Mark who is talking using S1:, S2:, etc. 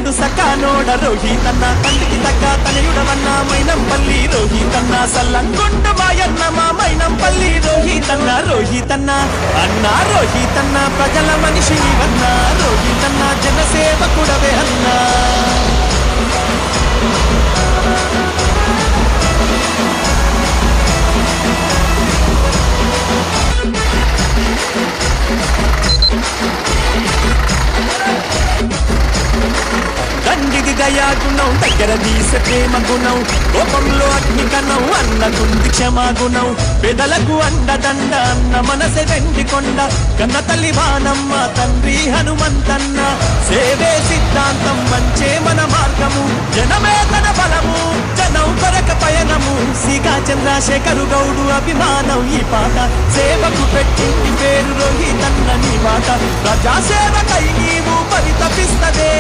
S1: కడు సకానోడ రోహితన్న తండ్రికి తగ్గ తనయుడవన్న మైనంపల్లి రోహితన్న సల్లంగుండ మాయన్న మా మైనంపల్లి రోహితన్న రోహితన్న అన్నా రోహితన్న ప్రజల మనిషి వన్నా రోహితన్న జనసేవకుడవే అన్నా తండ్రికి దయా గుణం దగ్గర తీసే ప్రేమ గుణం కోపంలో అగ్ని కణం అన్నకుంది క్షమా గుణం పెదలకు అండదండ అన్న మనసె వెండి కొండ కన్న తల్లి వానమ్మ తండ్రి హనుమంతన్న సేవే సిద్ధాంతం మంచే మన మార్గము జనమే తన బలము జనం కొరక పయనము సిగా చంద్రశేఖరు గౌడు అభిమానం ఈ పాట సేవకు పెట్టింది పేరు రోహితన్న నీ మాట ప్రజాసేవకై నీవు పరితపిస్తదే